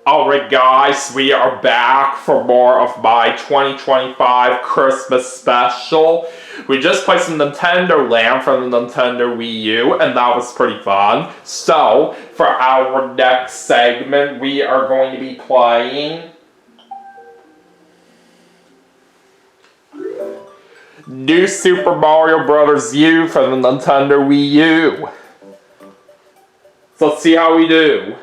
Alright guys, we are back for more of my 2025 Christmas special. We just played some Nintendo Land from the Nintendo Wii U, and that was pretty fun. So, for our next segment, we are going to be playing New Super Mario Bros. U for the Nintendo Wii U. So let's see how we do.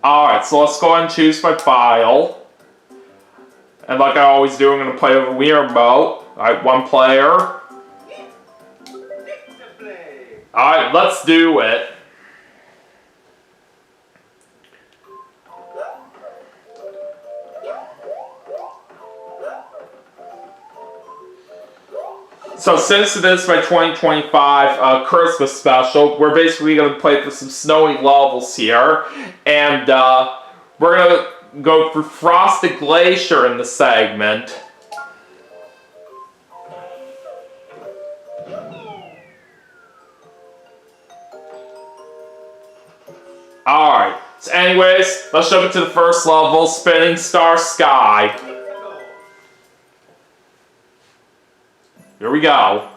Alright, so let's go ahead and choose my file. And like I always do, I'm going to play with a Wii remote. Alright, one player. Alright, let's do it. So since it is my 2025 Christmas special, we're basically going to play for some snowy levels here. And we're going to go through Frosted Glacier in the segment. Alright, so anyways, let's jump into the first level, Spinning Star Sky. Here we go.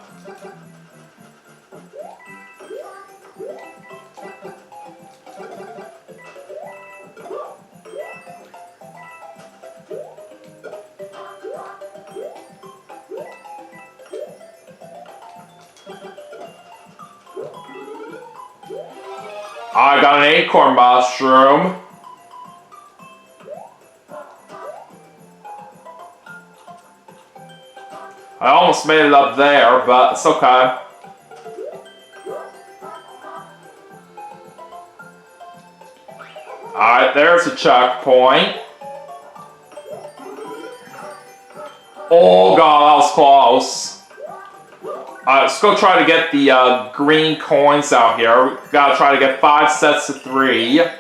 I got an acorn mushroom. I almost made it up there, but it's okay. Alright, there's a checkpoint. Oh god, that was close. Alright, let's go try to get the green coins out here. We gotta try to get 5 sets of 3. Alright,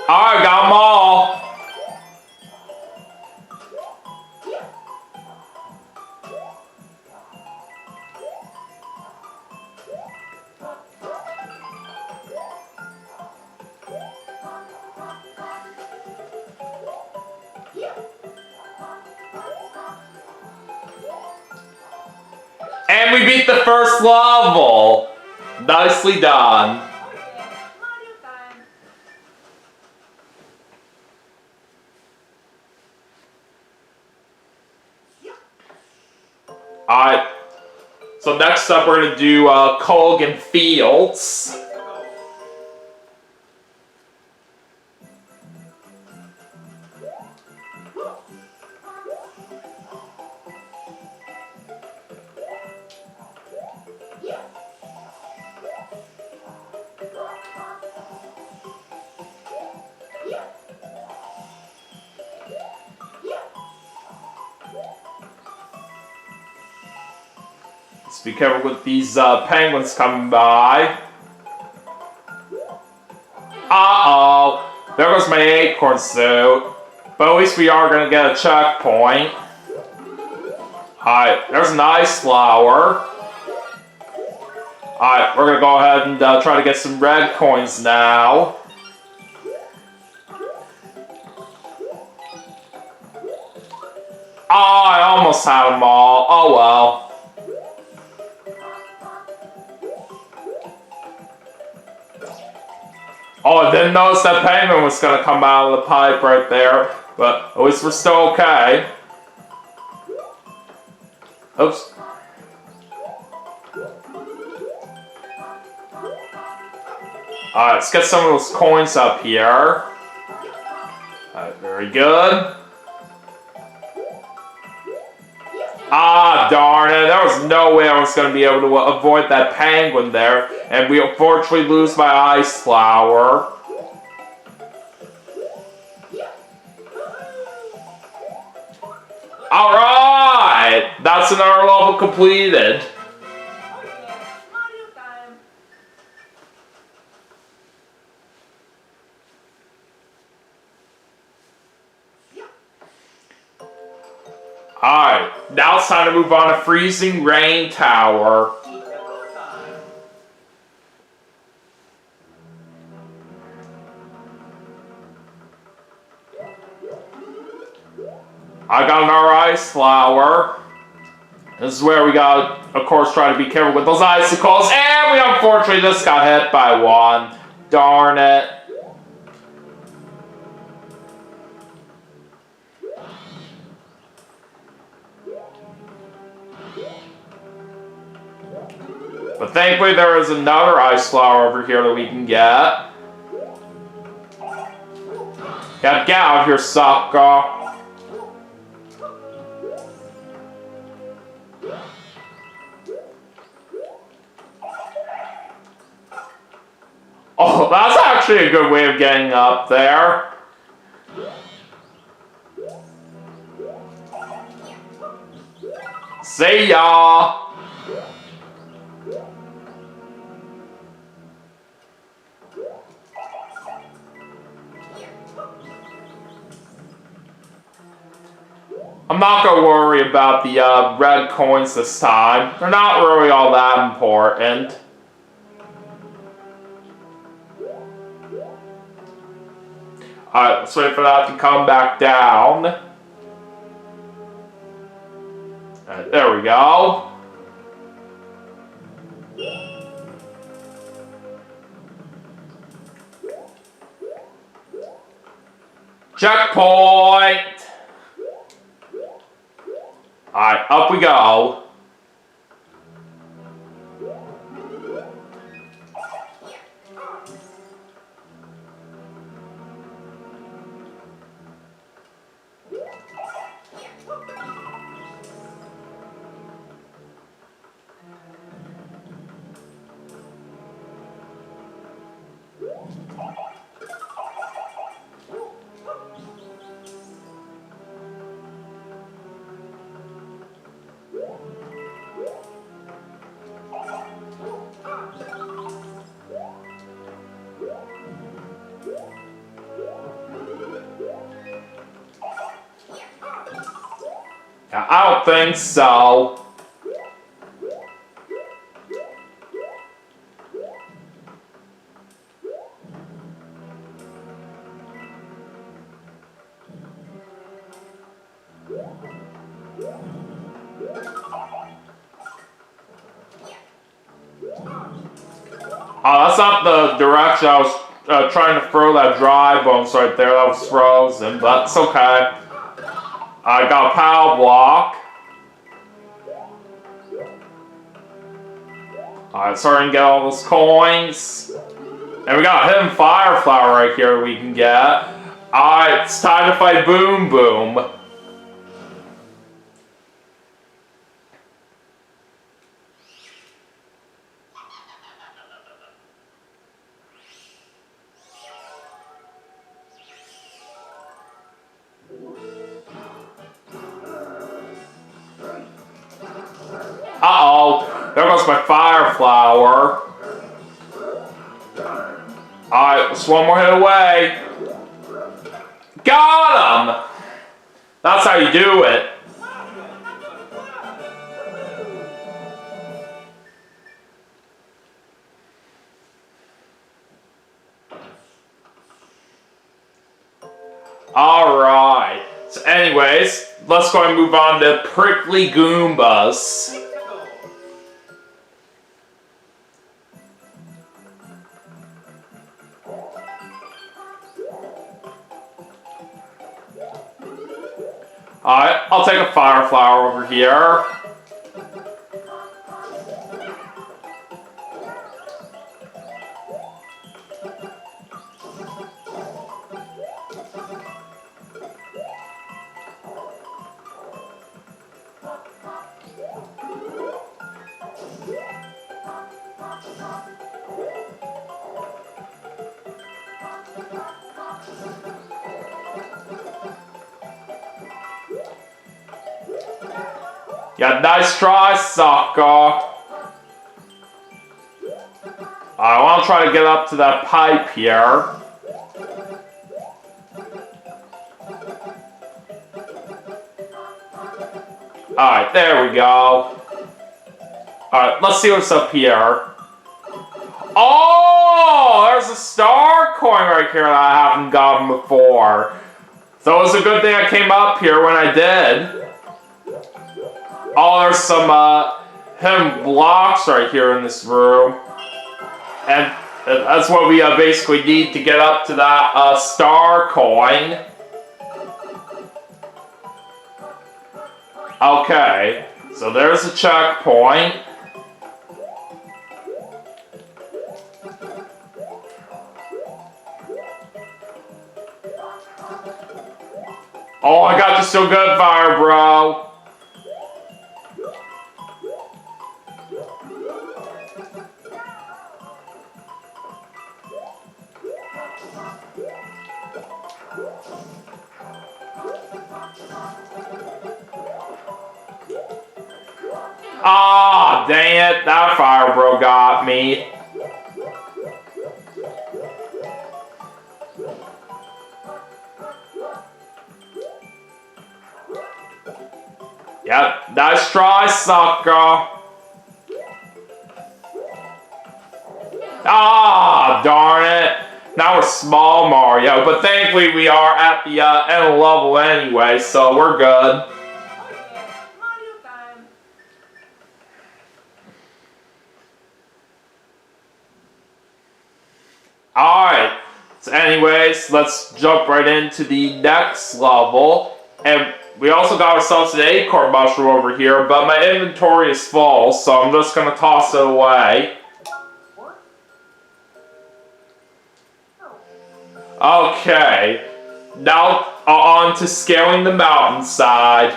got them all. And we beat the first level! Nicely done. Alright, so next up we're going to do Colgan Fields. Let's be careful with these penguins coming by. Uh-oh. There goes my acorn suit. But at least we are going to get a checkpoint. Alright, there's an ice flower. Alright, we're going to go ahead and try to get some red coins now. Oh, I almost had them all. Oh well. Oh, I didn't notice that penguin was going to come out of the pipe right there. But at least we're still okay. Oops. Alright, let's get some of those coins up here. Alright, very good. Ah, darn it. There was no way I was going to be able to avoid that penguin there. And we unfortunately lose my ice flower. Alright! That's another level completed. time to move on to Freezing Rain Tower. I got another ice flower. This is where we gotta, of course, try to be careful with those icicles. And we unfortunately just got hit by one. Darn it. But thankfully there is another ice flower over here that we can get. Yeah, get out of here, sucker. Oh, that's actually a good way of getting up there. See ya! I'm not gonna worry about the red coins this time. They're not really all that important. Alright, let's wait for that to come back down. Alright, there we go. Checkpoint! Alright, up we go. I don't think so. Oh, that's not the direction I was trying to throw that dry bones right there. That was frozen, but it's okay. I got a power block. Alright, starting to get all those coins. And we got a hidden fire flower right here we can get. Alright, it's time to fight Boom Boom. Uh-oh, there goes my fire flower. Alright, just one more hit away. Got him! That's how you do it. Alright. So anyways, let's go and move on to Prickly Goombas. Alright, I'll take a fire flower over here. Yeah, nice try, sucker. I want to try to get up to that pipe here. Alright, there we go. Alright, let's see what's up here. Oh, there's a star coin right here that I haven't gotten before. So it was a good thing I came up here when I did. Oh, there's some hidden blocks right here in this room. And that's what we basically need to get up to that star coin. Okay, so there's a checkpoint. Oh, I got you so good, fire, bro. Ah, dang it, that fire bro got me. Yep, nice try, sucker. Ah, darn it. Now we're small Mario, but thankfully we are at the end level anyway, so we're good. Alright, so anyways, let's jump right into the next level. And we also got ourselves an acorn mushroom over here, but my inventory is full, so I'm just going to toss it away. Okay, now on to scaling the mountainside.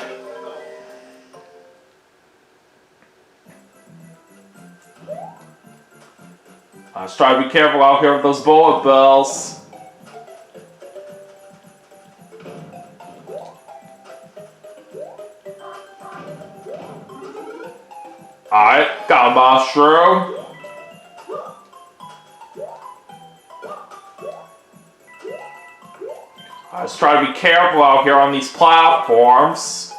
Let's try to be careful out here with those bullet bills. Alright, got a mushroom. Let's try to be careful out here on these platforms.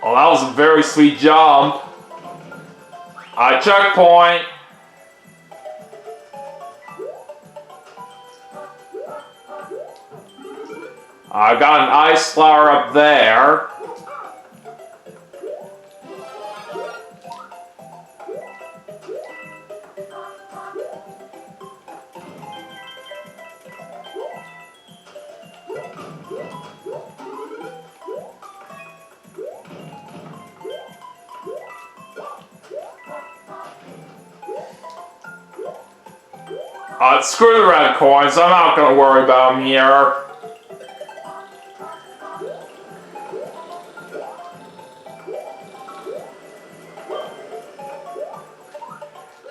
Oh, that was a very sweet jump. Alright, checkpoint. I got an ice flower up there. Screw the red coins, I'm not gonna worry about them here.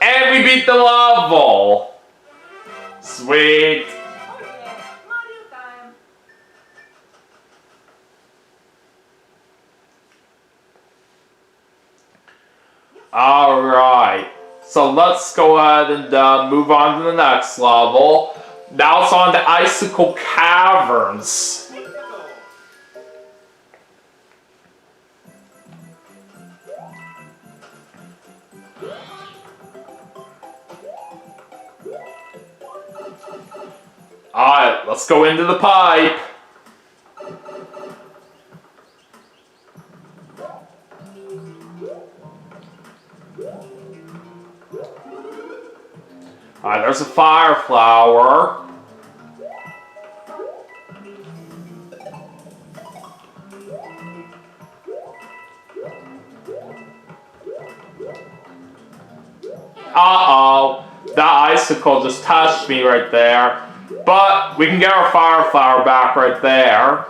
And we beat the level! Sweet! Alright. So let's go ahead and move on to the next level. Now it's on to Icicle Caverns. Alright, let's go into the pipe. Alright, there's a fire flower. Uh-oh, that icicle just touched me right there. But we can get our fire flower back right there.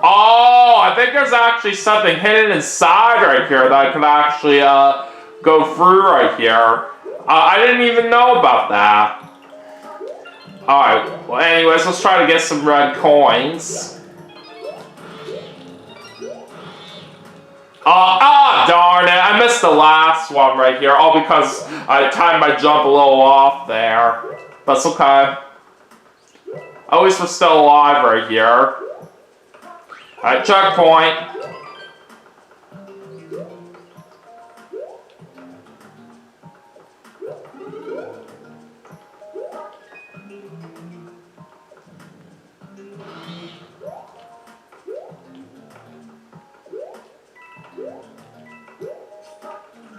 Oh, I think there's actually something hidden inside right here that I can actually go through right here. I didn't even know about that. Alright, well anyways, let's try to get some red coins. Darn it, I missed the last one right here, all because I timed my jump a little off there. That's okay. At least we're still alive right here. Alright, checkpoint.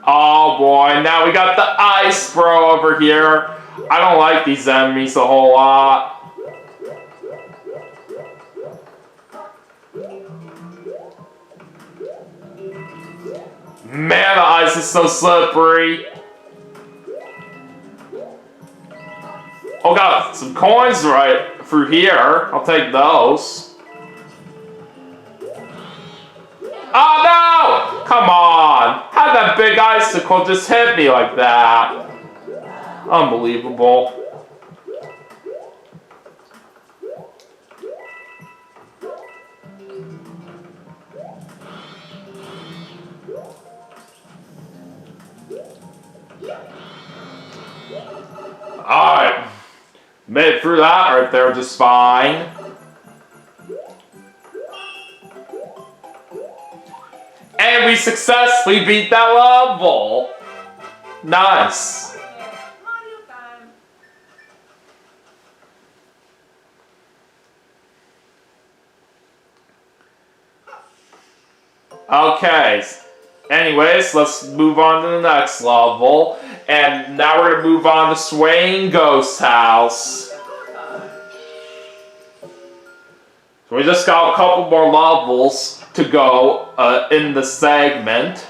Oh boy, now we got the ice bro over here. I don't like these enemies a whole lot. Man, the ice is so slippery. Oh, got some coins right through here. I'll take those. Oh no! Come on! How that big icicle just hit me like that? Unbelievable. Alright. Made it through that right there just fine. And we successfully beat that level. Nice. Okay. Anyways, let's move on to the next level. And now we're going to move on to Swaying Ghost House. So we just got a couple more levels to go in the segment.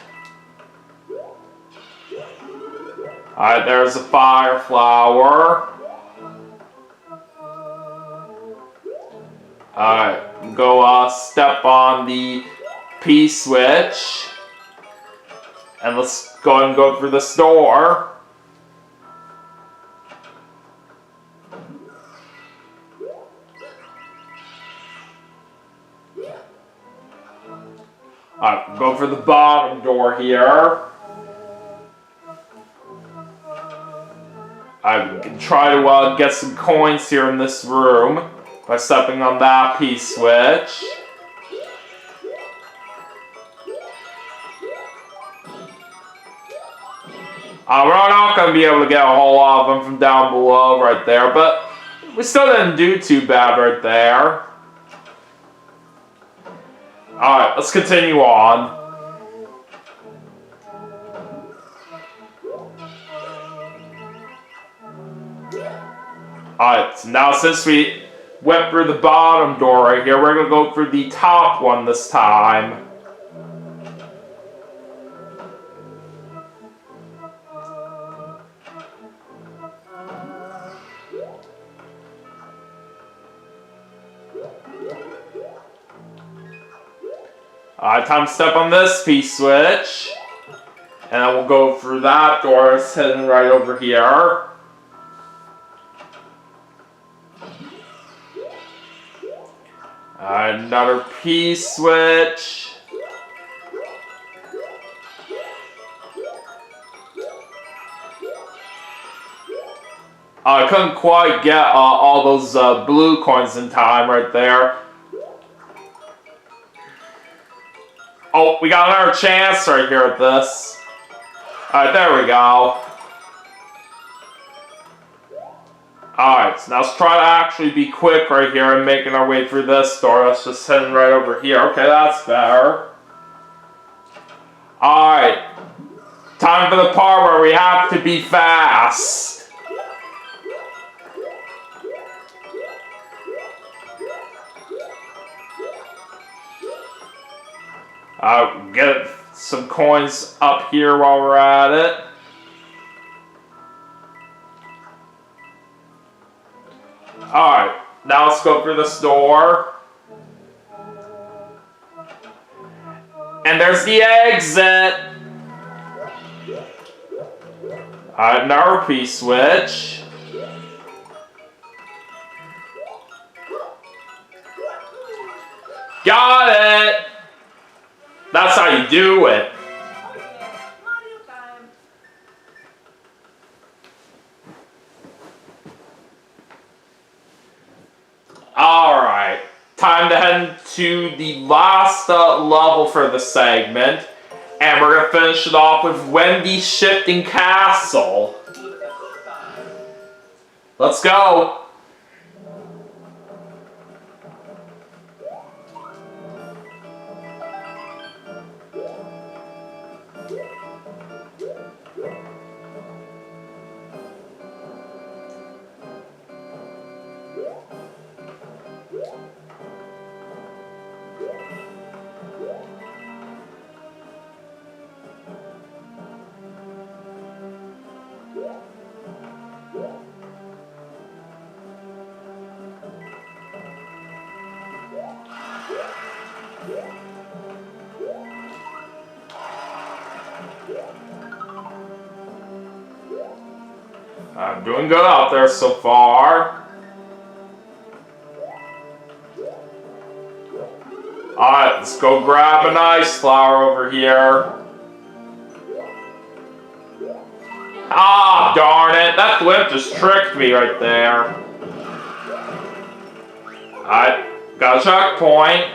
Alright, there's a fire flower. Alright, go step on the P switch. And let's go ahead and go through this door. Alright, go for the bottom door here. I can try to get some coins here in this room by stepping on that P switch. We're not going to be able to get a whole lot of them from down below right there, but we still didn't do too bad right there. Alright, let's continue on. Alright, so now since we went through the bottom door right here, we're going to go through the top one this time. Alright, time to step on this P switch. And then we'll go through that door. It's hidden right over here. Another P switch. I couldn't quite get all those blue coins in time right there. Oh, we got another chance right here at this. Alright, there we go. Alright, so now let's try to actually be quick right here and making our way through this door. Let's just head right over here. Okay, that's better. Alright. Time for the part where we have to be fast. Get some coins up here while we're at it. Alright, now let's go through this door. And there's the exit. Alright, another P switch. Got it! That's how you do it. time to head to the last level for the segment. And we're going to finish it off with Wendy's Shifting Castle. Let's go! I'm doing good out there so far. Alright, let's go grab an ice flower over here. Ah, darn it. That flip just tricked me right there. Alright, got a checkpoint.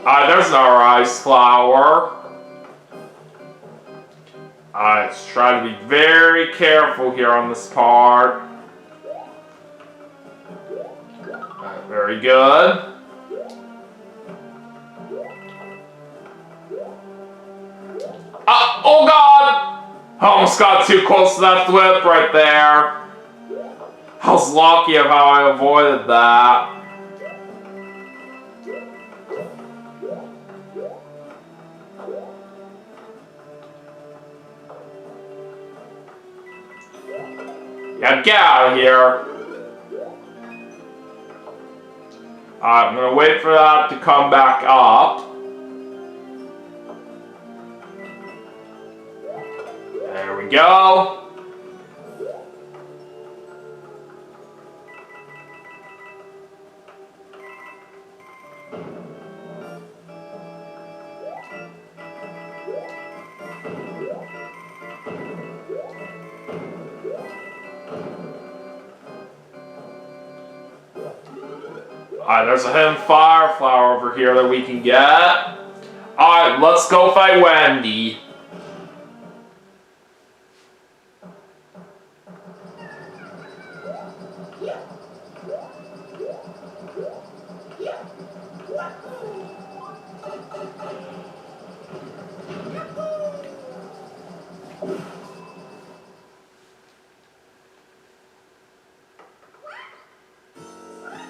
Alright, there's another ice flower. Alright, let's try to be very careful here on this part. Alright, very good. Oh god! I almost got too close to that flip right there. I was lucky of how I avoided that. Yeah, get out of here. I'm gonna wait for that to come back up. There we go. Alright, there's a hidden fire flower over here that we can get. Alright, let's go fight Wendy.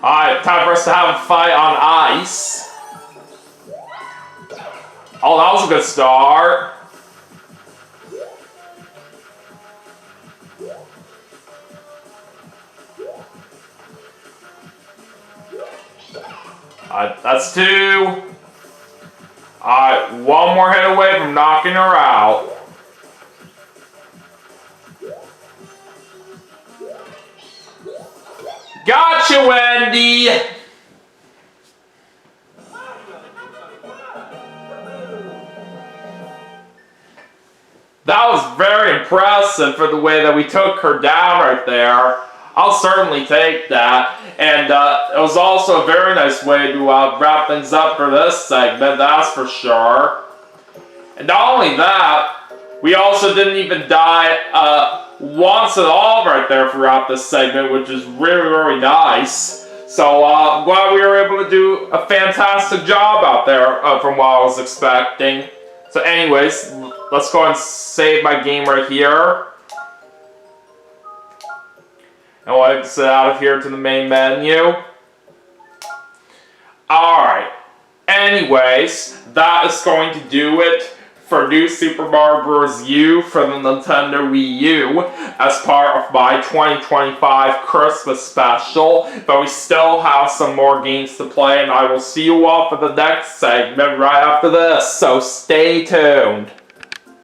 Alright, time for us to have a fight on ice. Oh, that was a good start. That's two. Alright, one more hit away from knocking her out. Gotcha, Wendy! That was very impressive for the way that we took her down right there. I'll certainly take that. And it was also a very nice way to wrap things up for this segment, that's for sure. And not only that, we also didn't even die once at all right there throughout this segment, which is really, really nice. So I'm glad we were able to do a fantastic job out there from what I was expecting. So anyways, let's go and save my game right here. And we'll exit out of here to the main menu. Alright. Anyways, that is going to do it for New Super Mario Bros. U for the Nintendo Wii U as part of my 2025 Christmas special. But we still have some more games to play, and I will see you all for the next segment right after this. So stay tuned.